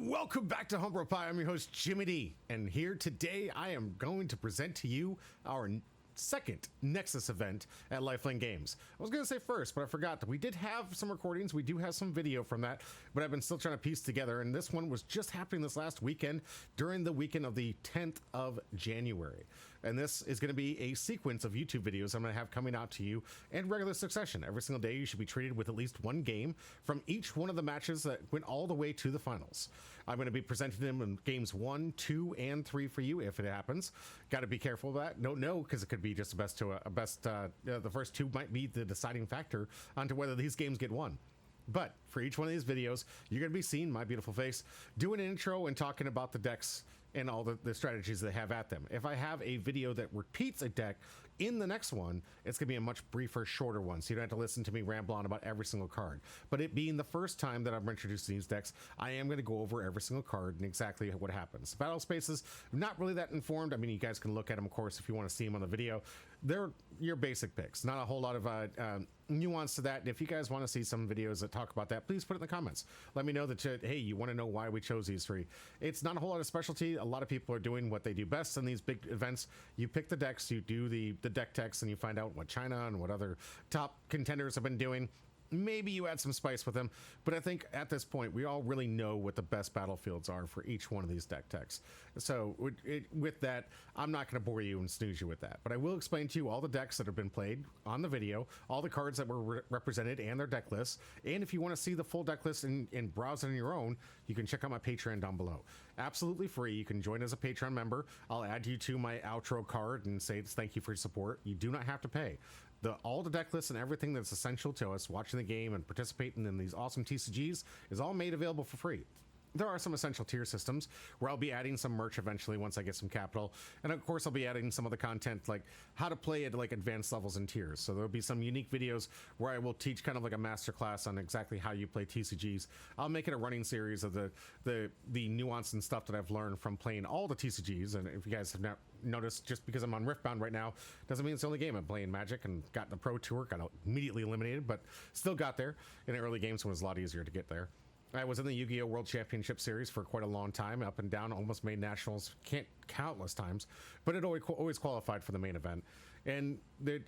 Welcome back to Homebrew Pie. I'm your host, Jimmy D. And here today, I am going to present to you our second Nexus event at LifeLink Games. I was going to say first, but I forgot that we did have some recordings. We do have some video from that, but I've been still trying to piece together. And this one was just happening this last weekend during the weekend of the 10th of January. And this is going to be a sequence of YouTube videos I'm going to have coming out to you in regular succession. Every single day, you should be treated with at least one game from each one of the matches that went all the way to the finals. I'm going to be presenting them in games 1, 2, and 3 for you if it happens. Got to be careful of that. Don't know, because it could be just a best to a best. The first two might be the deciding factor onto whether these games get won. But for each one of these videos, you're going to be seeing my beautiful face doing an intro and talking about the decks and all the strategies they have at them. If I have a video that repeats a deck in the next one, it's going to be a much briefer, shorter one, so you don't have to listen to me ramble on about every single card. But it being the first time that I'm introducing these decks, I am going to go over every single card and exactly what happens. Battle spaces, not really that informed. I mean, you guys can look at them, of course, if you want to see them on the video. They're your basic picks, not a whole lot of nuance to that. And if you guys want to see some videos that talk about that, please put it in the comments. Let me know that, hey, you want to know why we chose these three. It's not a whole lot of specialty. A lot of people are doing what they do best in these big events. You pick the decks, you do the deck techs, and you find out what China and what other top contenders have been doing. Maybe you add some spice with them, but I think at this point we all really know what the best battlefields are for each one of these deck techs. So with that, I'm not going to bore you and snooze you with that, but I will explain to you all the decks that have been played on the video, all the cards that were represented and their deck lists. And if you want to see the full deck list and browse it on your own, you can check out my Patreon down below. Absolutely free. You can join as a Patreon member. I'll add you to my outro card and say it's thank you for your support. You do not have to pay. All the deck lists and everything that's essential to us watching the game and participating in these awesome TCGs is all made available for free. There are some essential tier systems where I'll be adding some merch eventually once I get some capital. And of course, I'll be adding some of the content like how to play at like advanced levels and tiers. So there'll be some unique videos where I will teach kind of like a master class on exactly how you play TCGs. I'll make it a running series of the nuance and stuff that I've learned from playing all the TCGs. And if you guys have not noticed, just because I'm on Riftbound right now, doesn't mean it's the only game. I'm playing Magic and got the Pro Tour, got immediately eliminated, but still got there. In the early games, when it was a lot easier to get there. I was in the Yu-Gi-Oh! World Championship Series for quite a long time, up and down, almost made nationals countless times, but it always qualified for the main event. And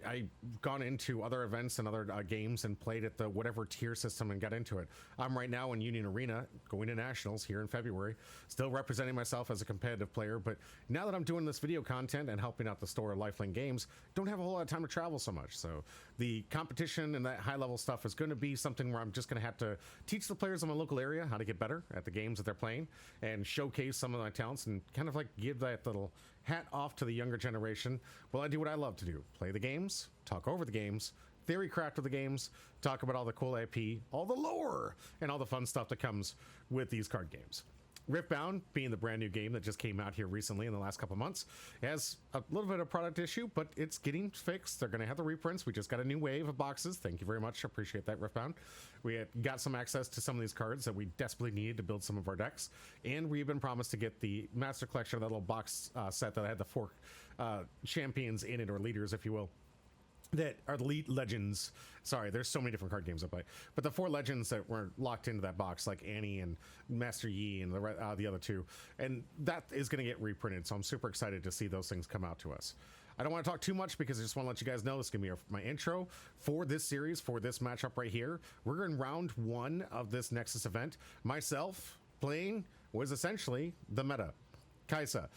I've gone into other events and other games and played at the whatever tier system and got into it. I'm right now in Union Arena, going to nationals here in February, still representing myself as a competitive player, but now that I'm doing this video content and helping out the store LifeLink Games, don't have a whole lot of time to travel so much. So the competition and that high-level stuff is going to be something where I'm just going to have to teach the players in my local area how to get better at the games that they're playing and showcase some of my talents and kind of like give that little hat off to the younger generation. Well, I do what I love to do. Play the games, talk over the games, theory craft of the games, talk about all the cool IP, all the lore, and all the fun stuff that comes with these card games. Riftbound, being the brand new game that just came out here recently in the last couple months, has a little bit of product issue, but it's getting fixed. They're going to have the reprints. We just got a new wave of boxes. Thank you very much. Appreciate that, Riftbound. We got some access to some of these cards that we desperately needed to build some of our decks, and we've been promised to get the Master Collection, that little box set that had the 4 champions in it, or leaders, if you will. That are the lead legends. Sorry, there's so many different card games I play, but the 4 legends that were locked into that box, like Annie and Master Yi and the other 2, and that is going to get reprinted. So I'm super excited to see those things come out to us. I don't want to talk too much because I just want to let you guys know this is going to be my intro for this series, for this matchup right here. We're in round 1 of this Nexus event. Myself playing was essentially the meta. Kaisa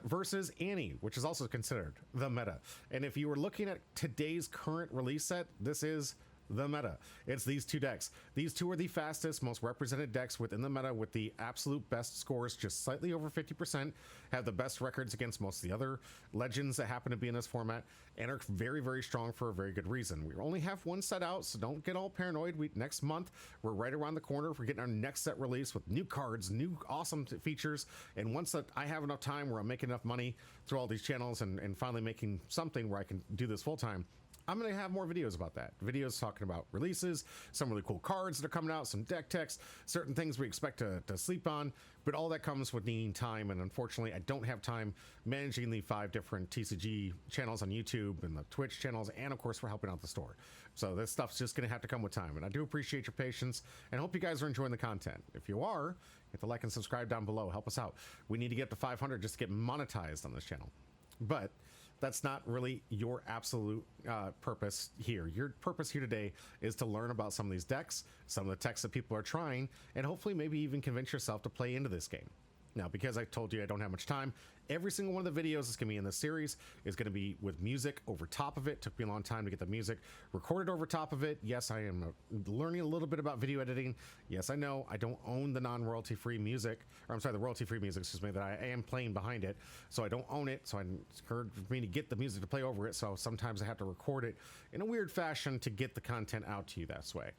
versus Annie, which is also considered the meta. And if you were looking at today's current release set, this is the meta. It's these 2 decks. These 2 are the fastest, most represented decks within the meta, with the absolute best scores, just slightly over 50%, have the best records against most of the other legends that happen to be in this format, and are very, very strong for a very good reason. We only have 1 set out, so don't get all paranoid. Next month, we're right around the corner for getting our next set release with new cards, new awesome features, and once that I have enough time where I'm making enough money through all these channels and finally making something where I can do this full time, I'm going to have more videos about that. Videos talking about releases, some really cool cards that are coming out, some deck techs, certain things we expect to sleep on, but all that comes with needing time, and unfortunately I don't have time managing the 5 different TCG channels on YouTube and the Twitch channels, and of course we're helping out the store. So this stuff's just going to have to come with time, and I do appreciate your patience, and I hope you guys are enjoying the content. If you are, Hit the like and subscribe down below. Help us out. We need to get up to 500 just to get monetized on this channel. But that's not really your absolute purpose here. Your purpose here today is to learn about some of these decks, some of the techs that people are trying, and hopefully maybe even convince yourself to play into this game. Now, because I told you I don't have much time, every single one of the videos that's going to be in this series is going to be with music over top of it. Took me a long time to get the music recorded over top of it. Yes, I am learning a little bit about video editing. Yes, I know I don't own the non-royalty free music, or I'm sorry, the royalty free music, excuse me, that I am playing behind it. So I don't own it. So it's hard for me to get the music to play over it. So sometimes I have to record it in a weird fashion to get the content out to you that way.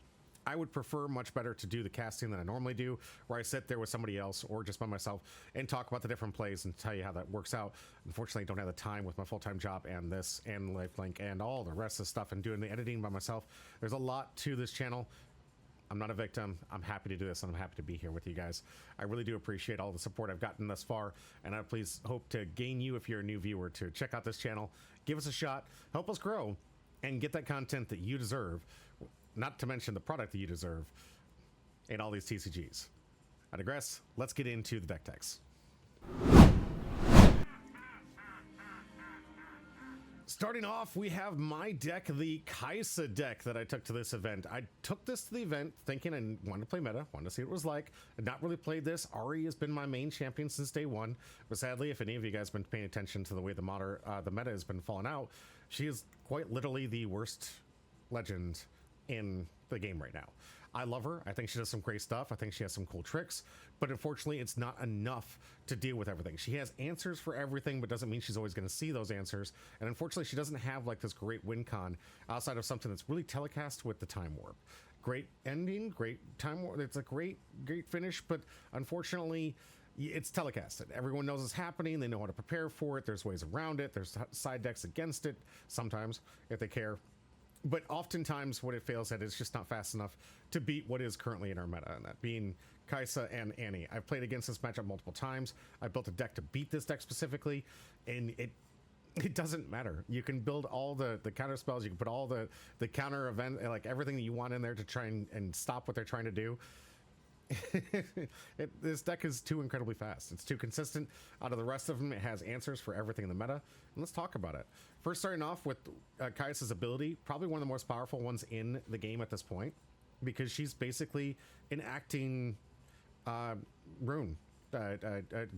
I would prefer much better to do the casting than I normally do, where I sit there with somebody else or just by myself and talk about the different plays and tell you how that works out. Unfortunately, I don't have the time with my full-time job and this and LifeLink and all the rest of the stuff and doing the editing by myself. There's a lot to this channel. I'm not a victim. I'm happy to do this, and I'm happy to be here with you guys. I really do appreciate all the support I've gotten thus far, and I please hope to gain you, if you're a new viewer, to check out this channel, give us a shot, help us grow, and get that content that you deserve. Not to mention the product that you deserve in all these TCGs. I digress. Let's get into the deck techs. Starting off, we have my deck, the Kaisa deck that I took to this event. I took this to the event thinking I wanted to play meta, wanted to see what it was like. I'd not really played this. Ari has been my main champion since day one, but sadly, if any of you guys have been paying attention to the way the meta has been falling out, she is quite literally the worst legend in the game right now. I love her. I think she does some great stuff. I think she has some cool tricks, but unfortunately it's not enough to deal with everything. She has answers for everything, but doesn't mean she's always going to see those answers. And unfortunately she doesn't have like this great win con outside of something that's really telecast with the time warp. Great ending, great time warp. It's a great finish, but unfortunately it's telecasted. Everyone knows it's happening. They know how to prepare for it. There's ways around it. There's side decks against it sometimes if they care. But oftentimes what it fails at is just not fast enough to beat what is currently in our meta, and that being Kaisa and Annie. I've played against this matchup multiple times. I built a deck to beat this deck specifically, and it doesn't matter. You can build all the counter spells, you can put all the counter event, like everything that you want in there to try and stop what they're trying to do. This deck is too incredibly fast. It's too consistent. Out of the rest of them, it has answers for everything in the meta. And let's talk about it. First, starting off with Kaisa's ability, probably one of the most powerful ones in the game at this point, because she's basically enacting rune,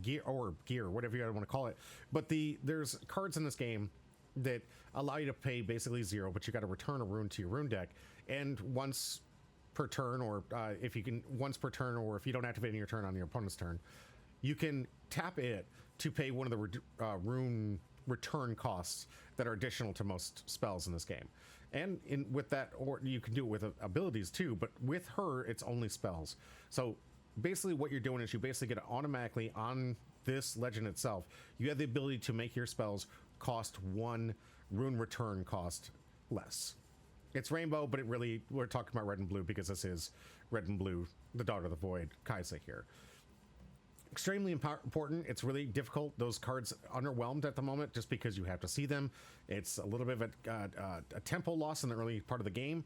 gear, whatever you want to call it. But there's cards in this game that allow you to pay basically 0, but you got to return a rune to your rune deck, and once per turn, or once per turn, or if you don't activate in your turn on your opponent's turn, you can tap it to pay one of the rune return costs that are additional to most spells in this game. And with that, or you can do it with abilities too, but with her it's only spells. So basically what you're doing is you basically get it automatically on this legend itself. You have the ability to make your spells cost 1 rune return cost less. It's rainbow, but we're talking about red and blue because this is red and blue, the Daughter of the Void, Kaisa here. Extremely important. It's really difficult. Those cards underwhelmed at the moment just because you have to see them. It's a little bit of a tempo loss in the early part of the game,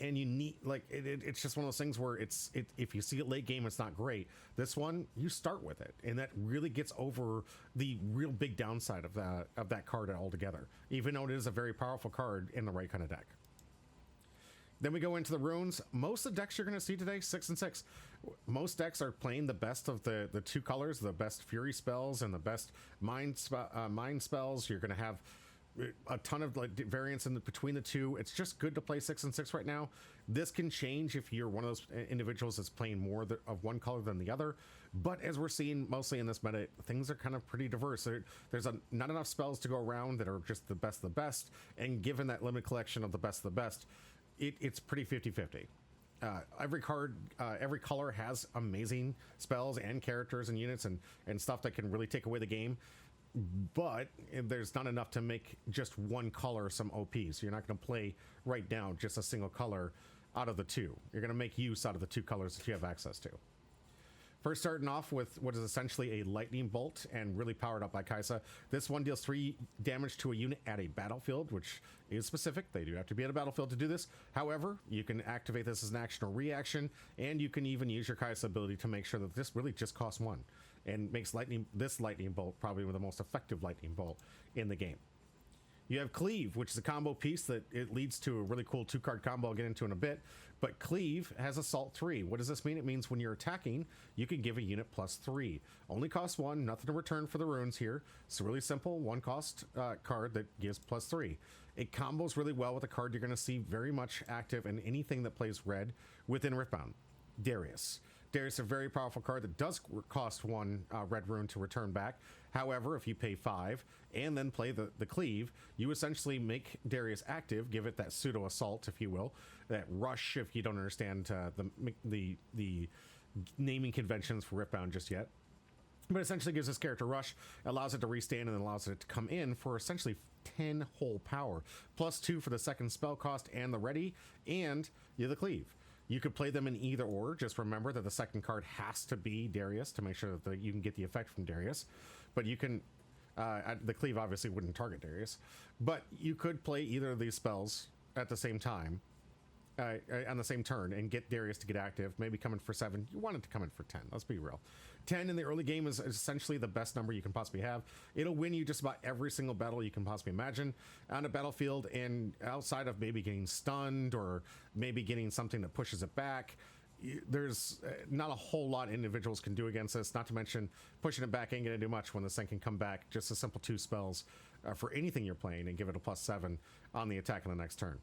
and you need, like, it's just one of those things where if you see it late game, it's not great. This one, you start with it, and that really gets over the real big downside of that card altogether, even though it is a very powerful card in the right kind of deck. Then we go into the runes. Most of the decks you're going to see today, 6 and 6. Most decks are playing the best of the 2 colors, the best Fury spells and the best Mind spells. You're going to have a ton of variance between the two. It's just good to play 6 and 6 right now. This can change if you're one of those individuals that's playing more of one color than the other. But as we're seeing mostly in this meta, things are kind of pretty diverse. There's not enough spells to go around that are just the best of the best. And given that limited collection of the best of the best, it's pretty 50-50. Every color has amazing spells and characters and units and stuff that can really take away the game, but there's not enough to make just one color some OP. So you're not going to play right now just a single color out of the 2. You're going to make use out of the 2 colors that you have access to. First, starting off with what is essentially a lightning bolt and really powered up by Kaisa. This one deals 3 damage to a unit at a battlefield, which is specific. They do have to be at a battlefield to do this. However, you can activate this as an action or reaction, and you can even use your Kaisa ability to make sure that this really just costs 1 and makes this lightning bolt probably the most effective lightning bolt in the game. You have Cleave, which is a combo piece that it leads to a really cool 2-card combo I'll get into in a bit. But Cleave has Assault 3. What does this mean? It means when you're attacking, you can give a unit +3. Only costs 1, nothing to return for the runes here. It's really simple, 1 cost card that gives +3. It combos really well with a card you're going to see very much active in anything that plays red within Riftbound. Darius. Darius is a very powerful card that does cost 1 red rune to return back. However, if you pay 5 and then play the Cleave, you essentially make Darius active, give it that pseudo assault, if you will, that rush if you don't understand the naming conventions for Riftbound just yet. But essentially gives this character rush, allows it to restand, and then allows it to come in for essentially 10 whole power. +2 for the second spell cost and the ready, and you have the Cleave. You could play them in either order. Just remember that the second card has to be Darius to make sure that you can get the effect from Darius. But you can, the Cleave obviously wouldn't target Darius, but you could play either of these spells at the same time, on the same turn, and get Darius to get active, maybe come in for 7. You want it to come in for 10, let's be real. 10 in the early game is essentially the best number you can possibly have. It'll win you just about every single battle you can possibly imagine on a battlefield, and outside of maybe getting stunned or maybe getting something that pushes it back, there's not a whole lot individuals can do against this. Not to mention pushing it back ain't gonna do much when this thing can come back just a simple 2 spells for anything you're playing and give it a +7 on the attack on the next turn.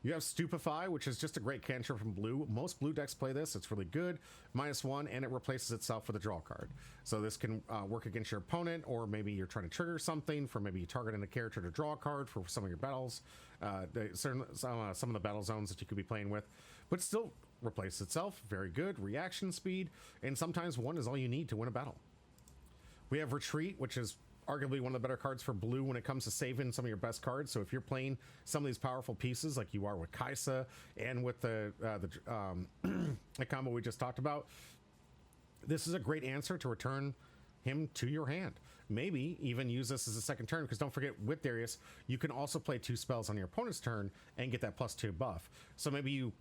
You have Stupefy, which is just a great cantrip from blue. Most blue decks play this. It's really good. -1, and it replaces itself with a draw card. So this can work against your opponent, or maybe you're trying to trigger something for maybe targeting a character to draw a card for some of your battles. Some of the battle zones that you could be playing with. But still replaces itself. Very good. Reaction speed. And sometimes 1 is all you need to win a battle. We have Retreat, which is arguably one of the better cards for blue when it comes to saving some of your best cards. So if you're playing some of these powerful pieces like you are with Kaisa and with the combo we just talked about, this is a great answer to return him to your hand. Maybe even use this as a second turn, because don't forget, with Darius, you can also play 2 spells on your opponent's turn and get that +2 buff. So maybe you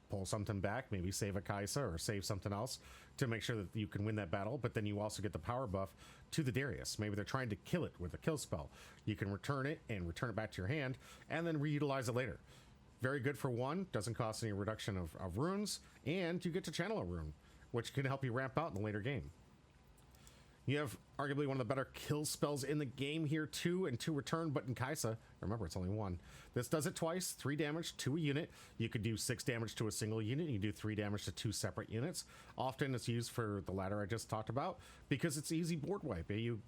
pull something back, maybe save a Kaisa or save something else to make sure that you can win that battle, but then you also get the power buff to the Darius. Maybe they're trying to kill it with a kill spell. You can return it and return it back to your hand and then reutilize it later. Very good for 1, doesn't cost any reduction of runes, and you get to channel a rune, which can help you ramp out in the later game. You have arguably one of the better kill spells in the game here too, and 2 return, but in Kaisa, remember it's only 1. This does it twice, 3 damage to a unit. You could do 6 damage to a single unit. You can do 3 damage to 2 separate units. Often it's used for the latter I just talked about, because it's easy board wipe. You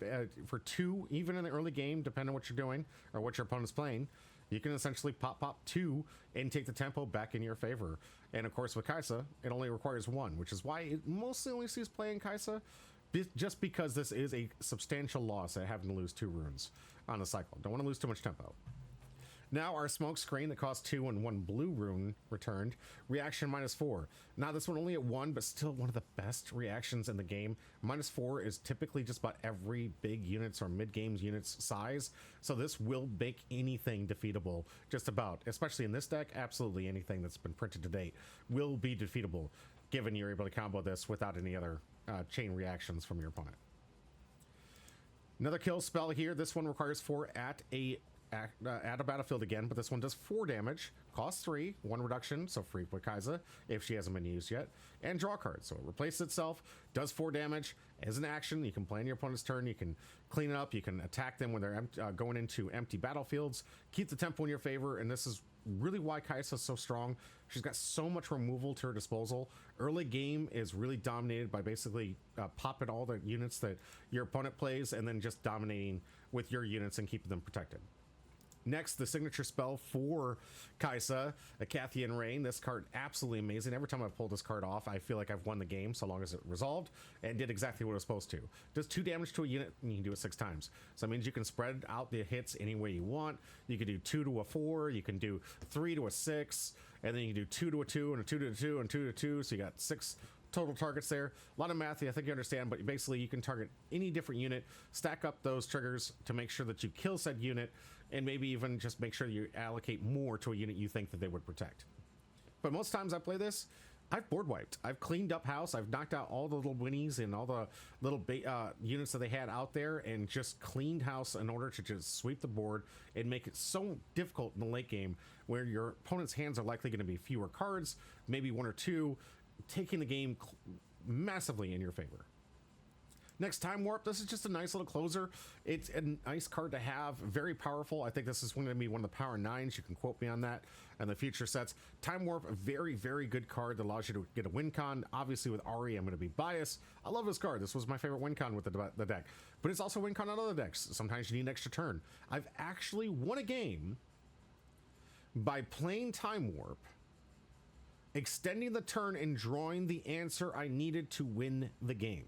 for 2, even in the early game, depending on what you're doing or what your opponent's playing, you can essentially pop 2 and take the tempo back in your favor. And of course with Kaisa, it only requires 1, which is why it mostly only sees play in Kaisa, just because this is a substantial loss at having to lose 2 runes on the cycle. Don't want to lose too much tempo. Now our smoke screen that costs 2 and 1 blue rune returned. Reaction -4. Now this one only at 1, but still one of the best reactions in the game. -4 is typically just about every big units or mid-games units size. So this will make anything defeatable, just about. Especially in this deck, absolutely anything that's been printed to date will be defeatable, given you're able to combo this without any other chain reactions from your opponent. Another kill spell here. This one requires 4 at a battlefield again, but this one does 4 damage, costs 3, 1 reduction, so free with Kaisa if she hasn't been used yet, and draw card. So it replaces itself, does 4 damage as an action. You can play on your opponent's turn, you can clean it up, you can attack them when they're going into empty battlefields, keep the tempo in your favor, and this is really why Kaisa is so strong. She's got so much removal to her disposal. Early game is really dominated by basically popping all the units that your opponent plays and then just dominating with your units and keeping them protected. Next, the signature spell for Kaisa, Acathian Rain. This card, absolutely amazing. Every time I pull this card off, I feel like I've won the game so long as it resolved and did exactly what it was supposed to. Does 2 damage to a unit, and you can do it 6 times. So that means you can spread out the hits any way you want. You can do 2 to a 4, you can do 3 to a 6, and then you can do 2 to a 2, and a 2 to a 2, and 2 to a 2. So you got 6 total targets there. A lot of math, I think you understand, but basically you can target any different unit, stack up those triggers to make sure that you kill said unit, and maybe even just make sure you allocate more to a unit you think that they would protect. But most times I play this, I've board wiped. I've cleaned up house. I've knocked out all the little winnies and all the little units that they had out there and just cleaned house in order to just sweep the board and make it so difficult in the late game where your opponent's hands are likely going to be fewer cards, maybe one or two, taking the game massively in your favor. Next, Time Warp. This is just a nice little closer. It's a nice card to have, very powerful. I think this is going to be one of the power 9s. You can quote me on that. And the future sets. Time Warp, a very, very good card that allows you to get a win con. Obviously, with Ari, I'm going to be biased. I love this card. This was my favorite win con with the deck. But it's also win con on other decks. Sometimes you need an extra turn. I've actually won a game by playing Time Warp, extending the turn and drawing the answer I needed to win the game.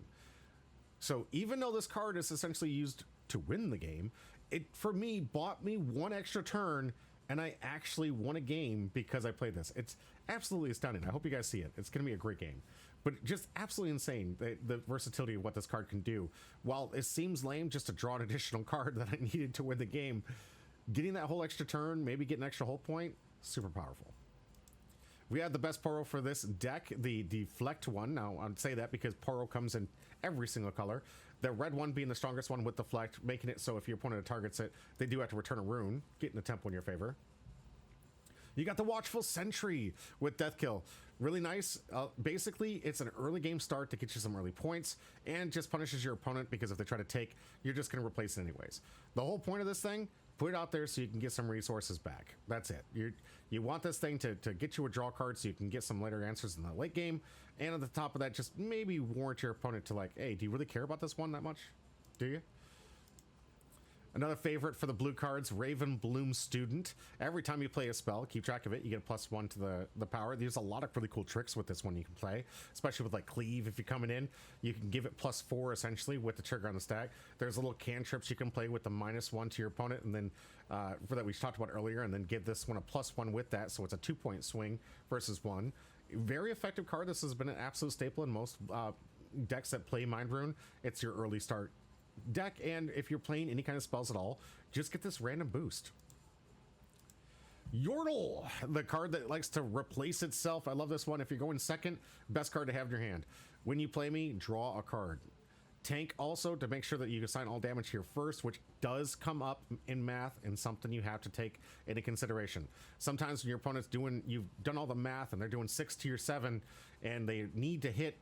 So even though this card is essentially used to win the game, it, for me, bought me one extra turn, and I actually won a game because I played this. It's absolutely astounding. I hope you guys see it. It's going to be a great game. But just absolutely insane, the versatility of what this card can do. While it seems lame just to draw an additional card that I needed to win the game, getting that whole extra turn, maybe get an extra hold point, super powerful. We had the best Poro for this deck, the Deflect one. Now, I'd say that because Poro comes in every single color. The red one being the strongest one with Deflect, making it so if your opponent targets it, they do have to return a rune, getting the tempo in your favor. You got the Watchful Sentry with Death Kill. Really nice. Basically, it's an early game start to get you some early points and just punishes your opponent because if they try to take, you're just going to replace it anyways. The whole point of this thing, put it out there so you can get some resources back. That's it. You want this thing to get you a draw card so you can get some later answers in the late game. And at the top of that, just maybe warrant your opponent to like, hey, do you really care about this one that much? Do you? Another favorite for the blue cards, Raven Bloom Student. Every time you play a spell, keep track of it, you get a +1 to the power. There's a lot of really cool tricks with this one you can play, especially with like Cleave. If you're coming in, you can give it +4 essentially with the trigger on the stack. There's little cantrips you can play with the -1 to your opponent, and then for that we talked about earlier, and then give this one a +1 with that, so it's a 2-point swing versus 1. Very effective card. This has been an absolute staple in most decks that play Mind Rune. It's your early start deck, and if you're playing any kind of spells at all, just get this random boost. Yordle, the card that likes to replace itself. I love this one. If you're going second, best card to have in your hand. When you play me, draw a card. Tank also to make sure that you assign all damage here first, which does come up in math and something you have to take into consideration. Sometimes when your opponent's you've done all the math and they're doing 6 to your 7 and they need to hit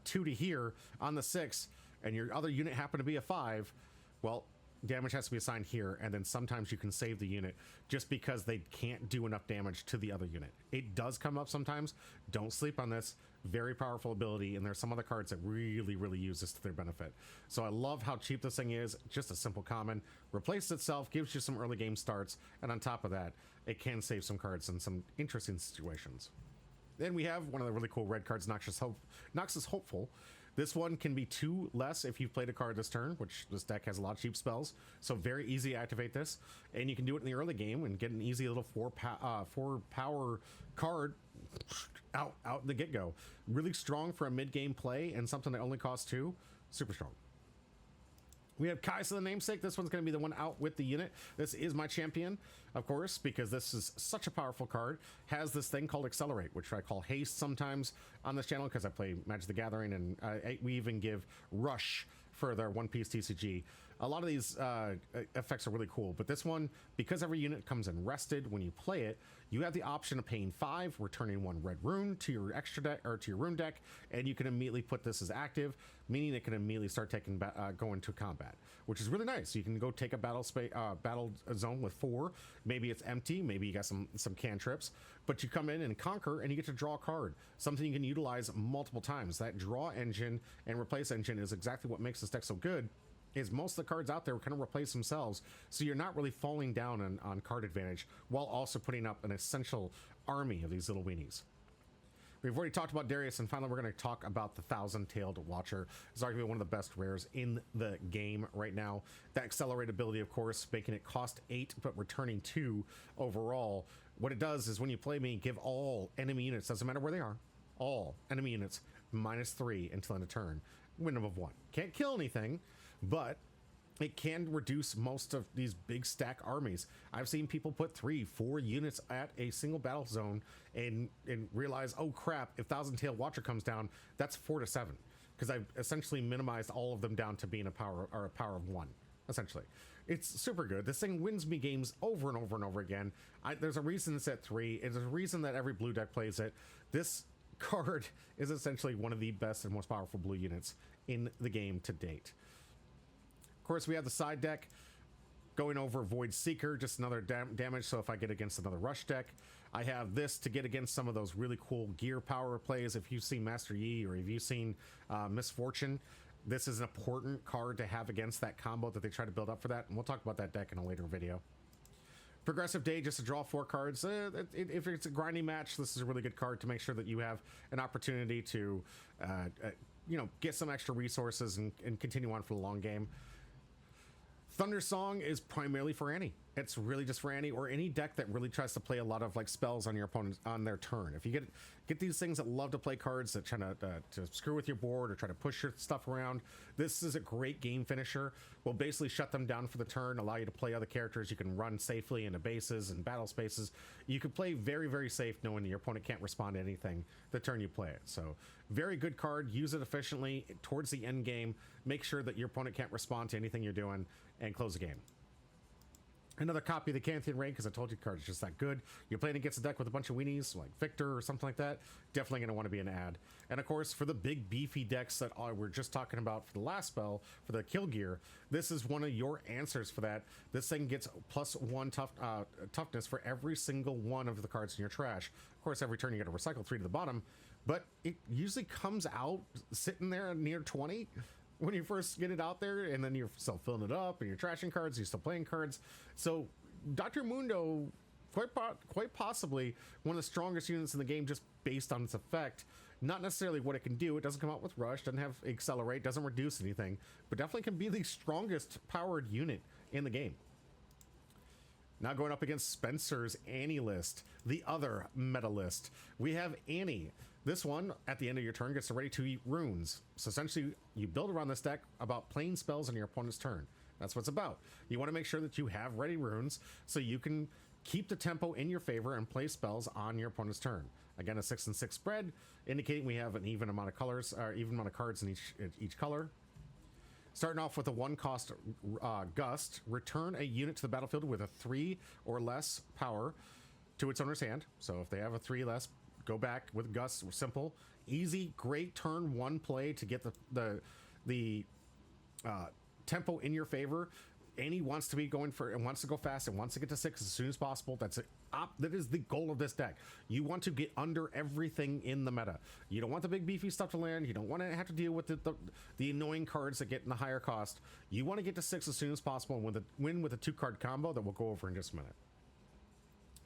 2 to here on the 6, and your other unit happen to be a 5, well, damage has to be assigned here, and then sometimes you can save the unit just because they can't do enough damage to the other unit. It does come up sometimes. Don't sleep on this. Very powerful ability, and there's some other cards that really, really use this to their benefit. So I love how cheap this thing is. Just a simple common. Replaces itself, gives you some early game starts, and on top of that, it can save some cards in some interesting situations. Then we have one of the really cool red cards, Noxus Hopeful. This one can be 2 less if you've played a card this turn, which this deck has a lot of cheap spells, so very easy to activate this. And you can do it in the early game and get an easy little 4 power card out in the get-go. Really strong for a mid-game play and something that only costs 2. Super strong. We have Kaisa the Namesake. This one's going to be the one out with the unit. This is my champion, of course, because this is such a powerful card. Has this thing called Accelerate, which I call Haste sometimes on this channel because I play Magic the Gathering, and we even give Rush for their one-piece TCG. A lot of these effects are really cool, but this one, because every unit comes in rested when you play it, you have the option of paying 5, returning 1 red rune to your extra deck or to your rune deck, and you can immediately put this as active, meaning it can immediately start going to combat, which is really nice. You can go take a battle zone with 4. Maybe it's empty, maybe you got some cantrips, but you come in and conquer, and you get to draw a card, something you can utilize multiple times. That draw engine and replace engine is exactly what makes this deck so good. Is most of the cards out there kind of replace themselves, so you're not really falling down on card advantage while also putting up an essential army of these little weenies. We've already talked about Darius, and finally we're going to talk about the Thousand-Tailed Watcher. It's arguably one of the best rares in the game right now. That accelerate ability, of course, making it cost 8 but returning 2 overall. What it does is when you play me, give all enemy units, doesn't matter where they are, all enemy units -3 until end of turn. Win of 1. Can't kill anything, but it can reduce most of these big stack armies. I've seen people put 3-4 units at a single battle zone and realize, oh crap, if Thousand Tail Watcher comes down, that's 4 to 7. Because I've essentially minimized all of them down to being a power of 1, essentially. It's super good. This thing wins me games over and over and over again. There's a reason it's at 3. There's a reason that every blue deck plays it. This card is essentially one of the best and most powerful blue units in the game to date. Of course, we have the side deck going over Void Seeker, just another damage, so if I get against another rush deck. I have this to get against some of those really cool gear power plays. If you've seen Master Yi or if you've seen Misfortune, this is an important card to have against that combo that they try to build up for that, and we'll talk about that deck in a later video. Progressive Day, just to draw 4 cards. If it's a grinding match, this is a really good card to make sure that you have an opportunity to get some extra resources and continue on for the long game. Thunder Song is primarily for Annie. It's really just for Annie or any deck that really tries to play a lot of like spells on your opponent on their turn. If you get these things that love to play cards that try to screw with your board or try to push your stuff around, this is a great game finisher. Will basically shut them down for the turn, allow you to play other characters. You can run safely into bases and battle spaces. You can play very, very safe knowing that your opponent can't respond to anything the turn you play it. So very good card. Use it efficiently towards the end game. Make sure that your opponent can't respond to anything you're doing and close the game. Another copy of the Canthian Raid, because I told you the card is just that good. You're playing against a deck with a bunch of weenies, like Victor or something like that, definitely going to want to be an ad. And of course, for the big beefy decks that we're just talking about for the last spell, for the kill gear, this is one of your answers for that. This thing gets +1 toughness for every single one of the cards in your trash. Of course, every turn you got to recycle 3 to the bottom, but it usually comes out sitting there near 20. When you first get it out there, and then you're still filling it up, and you're trashing cards, you're still playing cards. So Dr. Mundo, quite possibly one of the strongest units in the game just based on its effect. Not necessarily what it can do. It doesn't come out with rush, doesn't have accelerate, doesn't reduce anything, but definitely can be the strongest powered unit in the game. Now going up against Spencer's Annie list, the other meta list. We have Annie. This one, at the end of your turn, gets to ready to eat runes. So essentially, you build around this deck about playing spells on your opponent's turn. That's what it's about. You want to make sure that you have ready runes so you can keep the tempo in your favor and play spells on your opponent's turn. Again, a 6 and 6 spread, indicating we have an even amount of colors, or even amount of cards in each color. Starting off with a 1-cost Gust, return a unit to the battlefield with a 3 or less power to its owner's hand. So if they have a 3 less, go back with Gust. Simple, easy, great turn 1 play to get the tempo in your favor. Annie wants to be going for and wants to go fast and wants to get to 6 as soon as possible. That is the goal of this deck. You want to get under everything in the meta. You don't want the big beefy stuff to land. You don't want to have to deal with the annoying cards that get in the higher cost. You want to get to 6 as soon as possible and win with a 2-card combo that we'll go over in just a minute.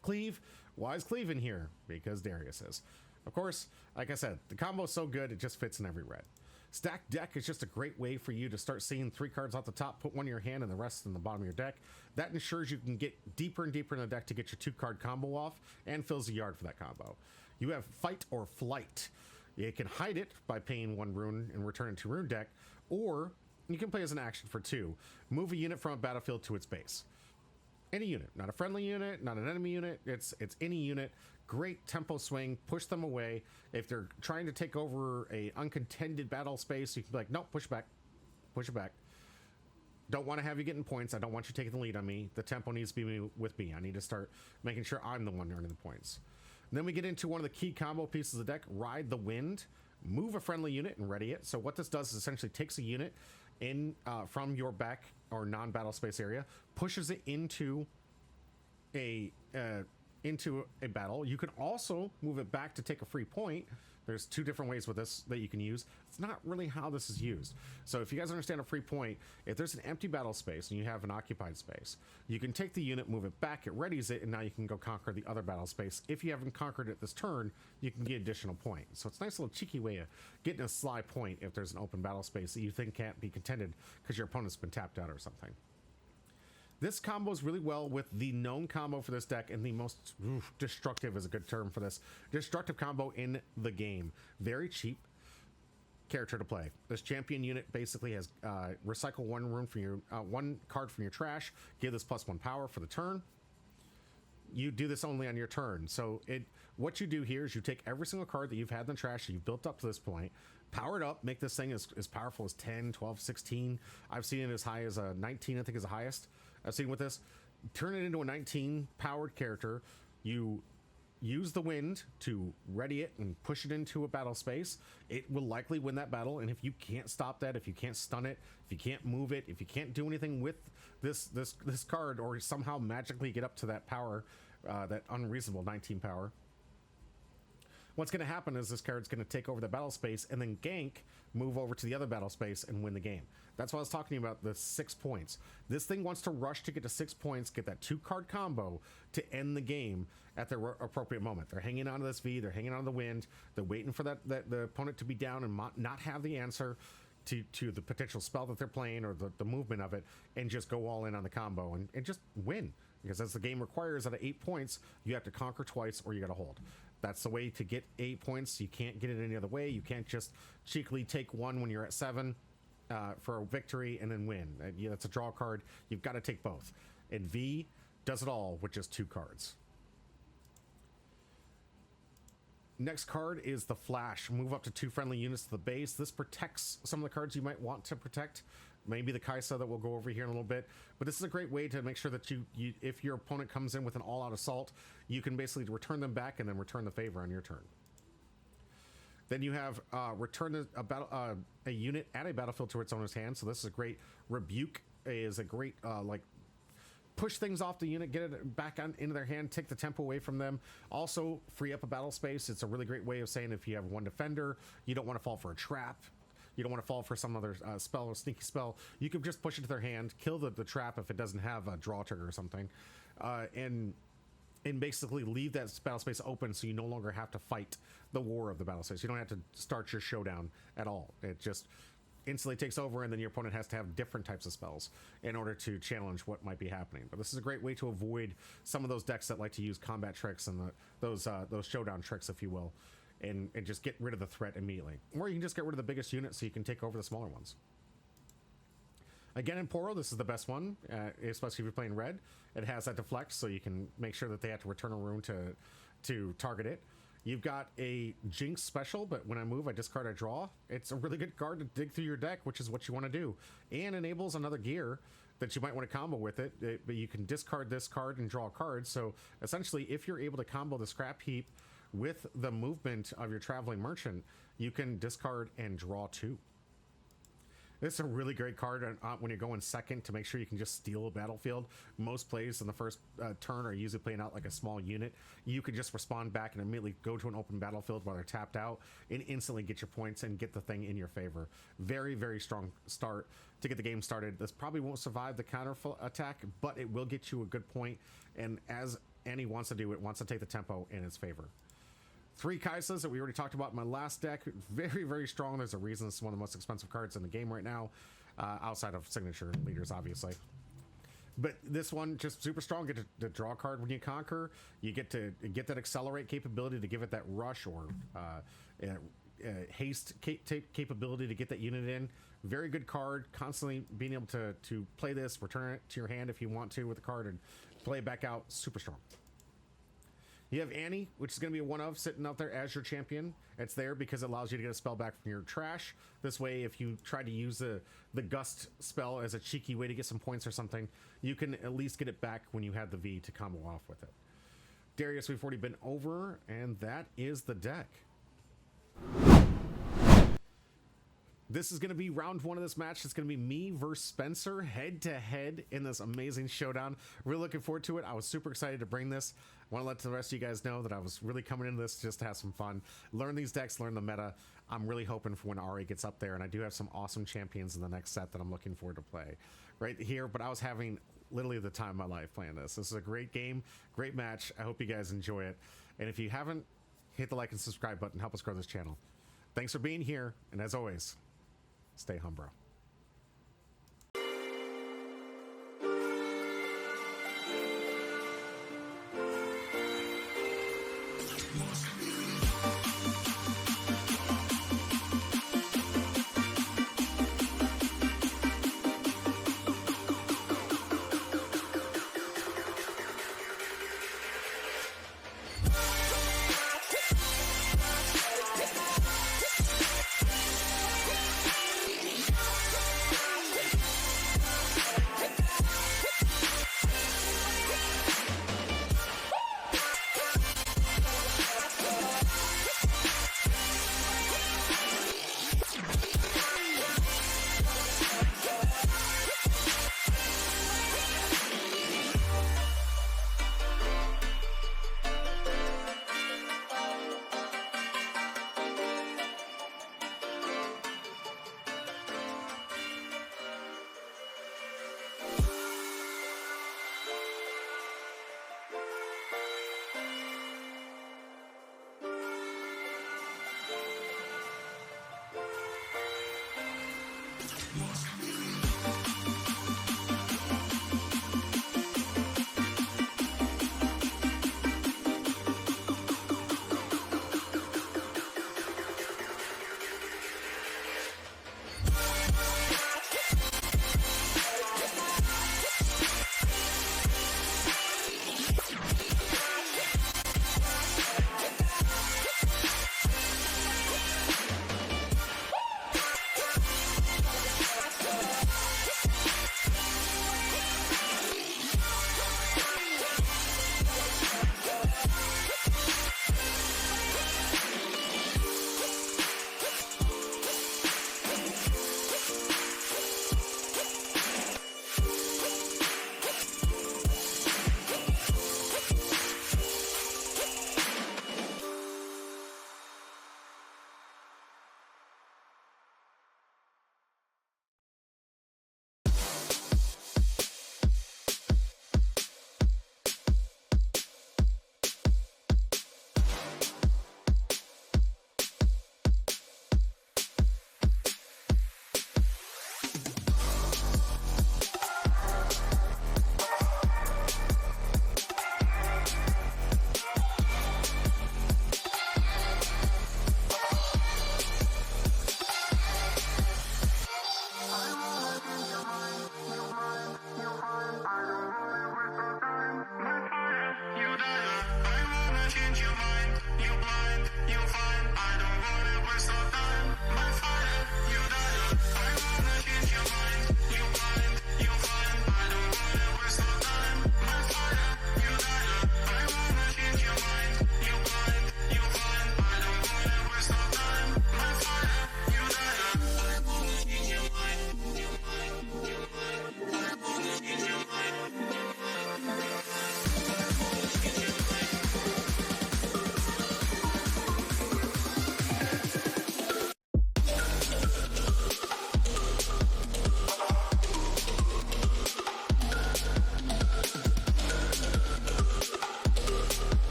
Cleave. Why is Cleave in here? Because Darius is. Of course, like I said, the combo is so good it just fits in every red. Stack Deck is just a great way for you to start seeing 3 cards off the top, put 1 in your hand and the rest in the bottom of your deck. That ensures you can get deeper and deeper in the deck to get your 2-card combo off and fills the yard for that combo. You have Fight or Flight. You can hide it by paying 1 rune and return it to rune deck, or you can play as an action for 2. Move a unit from a battlefield to its base. Any unit, not a friendly unit, not an enemy unit, it's any unit. Great tempo swing, push them away. If they're trying to take over a uncontended battle space, you can be like, nope, push back, push it back. Don't want to have you getting points. I don't want you taking the lead on me. The tempo needs to be with me. I need to start making sure I'm the one earning the points. And then we get into one of the key combo pieces of the deck, Ride the Wind. Move a friendly unit and ready it. So what this does is essentially takes a unit in from your back or non-battle space area, pushes it into a battle. You can also move it back to take a free point. There's 2 different ways with this that you can use. It's not really how this is used. So if you guys understand a free point, if there's an empty battle space and you have an occupied space, you can take the unit, move it back, it readies it, and now you can go conquer the other battle space. If you haven't conquered it this turn, you can get additional points. So it's a nice little cheeky way of getting a sly point if there's an open battle space that you think can't be contended because your opponent's been tapped out or something. This combos really well with the known combo for this deck and the most destructive is a good term for this. Destructive combo in the game. Very cheap. character to play. This champion unit basically has recycle one card from your trash, give this +1 power for the turn. You do this only on your turn. So what you do here is you take every single card that you've had in the trash that you've built up to this point, power it up, make this thing as powerful as 10, 12, 16. I've seen it as high as 19, I think is the highest I've seen with this. Turn it into a 19 powered character. You use the wind to ready it and push it into a battle space. It will likely win that battle, and if you can't stop that, if you can't stun it, if you can't move it, if you can't do anything with this card or somehow magically get up to that power, that unreasonable 19 power, what's going to happen is this card's going to take over the battle space and then gank, move over to the other battle space and win the game. That's why I was talking about the 6 points. This thing wants to rush to get to 6 points, get that 2-card combo to end the game at the appropriate moment. They're hanging on to this V, they're hanging on to the wind, they're waiting for the opponent to be down and not have the answer to the potential spell that they're playing or the movement of it, and just go all in on the combo and just win. Because as the game requires, out of 8 points, you have to conquer twice or you got to hold. That's the way to get 8 points. You can't get it any other way. You can't just cheekily take 1 when you're at 7 for a victory and then win. That's a draw card. You've got to take both. And V does it all with just 2 cards. Next card is the Flash. Move up to 2 friendly units to the base. This protects some of the cards you might want to protect. Maybe the Kaisa that we'll go over here in a little bit. But this is a great way to make sure that you if your opponent comes in with an all-out assault, you can basically return them back and then return the favor on your turn. Then you have return a unit at a battlefield to its owner's hand. So this is a great rebuke. Is a great like push things off the unit, get it back into their hand, take the tempo away from them. Also free up a battle space. It's a really great way of saying if you have 1 defender, you don't want to fall for a trap, you don't want to fall for some other spell or sneaky spell, you can just push it to their hand, kill the trap if it doesn't have a draw trigger or something, and basically leave that battle space open so you no longer have to fight the war of the battle space. You don't have to start your showdown at all. It just instantly takes over, and then your opponent has to have different types of spells in order to challenge what might be happening. But this is a great way to avoid some of those decks that like to use combat tricks and those showdown tricks, if you will, and just get rid of the threat immediately. Or you can just get rid of the biggest unit so you can take over the smaller ones. Again, in Poro, this is the best one, especially if you're playing red. It has that deflect, so you can make sure that they have to return a rune to target it. You've got a Jinx special, but when I move, I discard, I draw. It's a really good card to dig through your deck, which is what you want to do. And enables another gear that you might want to combo with it, but you can discard this card and draw a card. So essentially, if you're able to combo the scrap heap with the movement of your traveling merchant, you can discard and draw 2. This is a really great card when you're going second to make sure you can just steal a battlefield. Most plays in the first turn are usually playing out like a small unit. You can just respond back and immediately go to an open battlefield while they're tapped out and instantly get your points and get the thing in your favor. Very, very strong start to get the game started. This probably won't survive the counter attack, but it will get you a good point. And as Annie wants to do, it wants to take the tempo in its favor. 3 Kaisas that we already talked about in my last deck. Very, very strong. There's a reason it's one of the most expensive cards in the game right now, outside of signature leaders, obviously. But this one, just super strong. Get to draw a card when you conquer. You get to get that accelerate capability to give it that rush or haste capability to get that unit in. Very good card. Constantly being able to play this, return it to your hand if you want to with the card, and play it back out. Super strong. You have Annie, which is going to be a 1-of sitting out there as your champion. It's there because it allows you to get a spell back from your trash. This way, if you try to use the Gust spell as a cheeky way to get some points or something, you can at least get it back when you had the V to combo off with it. Darius, we've already been over, and that is the deck. This is going to be round 1 of this match. It's going to be me versus Spencer head to head in this amazing showdown. Really looking forward to it. I was super excited to bring this. I want to let the rest of you guys know that I was really coming into this just to have some fun, learn these decks, learn the meta. I'm really hoping for when Ari gets up there, and I do have some awesome champions in the next set that I'm looking forward to play right here. But I was having literally the time of my life playing this. This is a great game, great match. I hope you guys enjoy it. And if you haven't, hit the like and subscribe button. Help us grow this channel. Thanks for being here. And as always, stay humbro.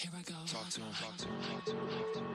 Here I go. Talk to him. Talk to him. Talk to him.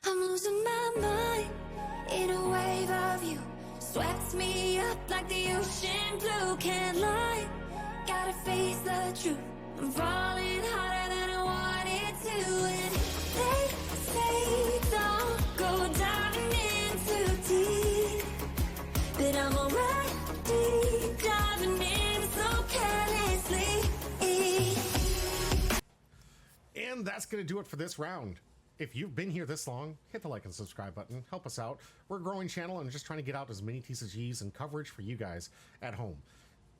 I'm losing my mind in a wave of you. Swept me up like the ocean blue. Can't lie, gotta face the truth. I'm falling harder than I wanted to. And they say don't go diving in too deep, but I'm already diving in so carelessly. And that's going to do it for this round. If you've been here this long, hit the like and subscribe button. Help us out. We're a growing channel and just trying to get out as many TCGs and coverage for you guys at home.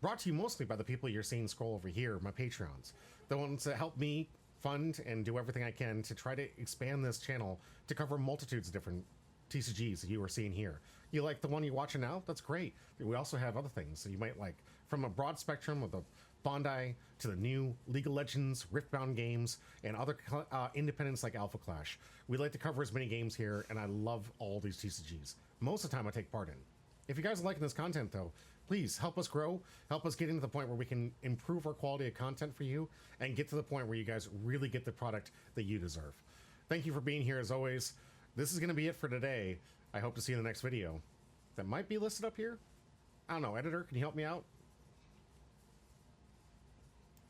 Brought to you mostly by the people you're seeing scroll over here, my Patreons. The ones that help me fund and do everything I can to try to expand this channel to cover multitudes of different TCGs that you are seeing here. You like the one you're watching now? That's great. We also have other things that you might like, from a broad spectrum of the Bondi to the new League of Legends, Riftbound games, and other independents like Alpha Clash. We like to cover as many games here, and I love all these TCGs. Most of the time I take part in. If you guys are liking this content, though, Please help us grow, help us get into the point where we can improve our quality of content for you and get to the point where you guys really get the product that you deserve. Thank you for being here as always. This is going to be it for today. I hope to see you in the next video. That might be listed up here. I don't know, editor, can you help me out?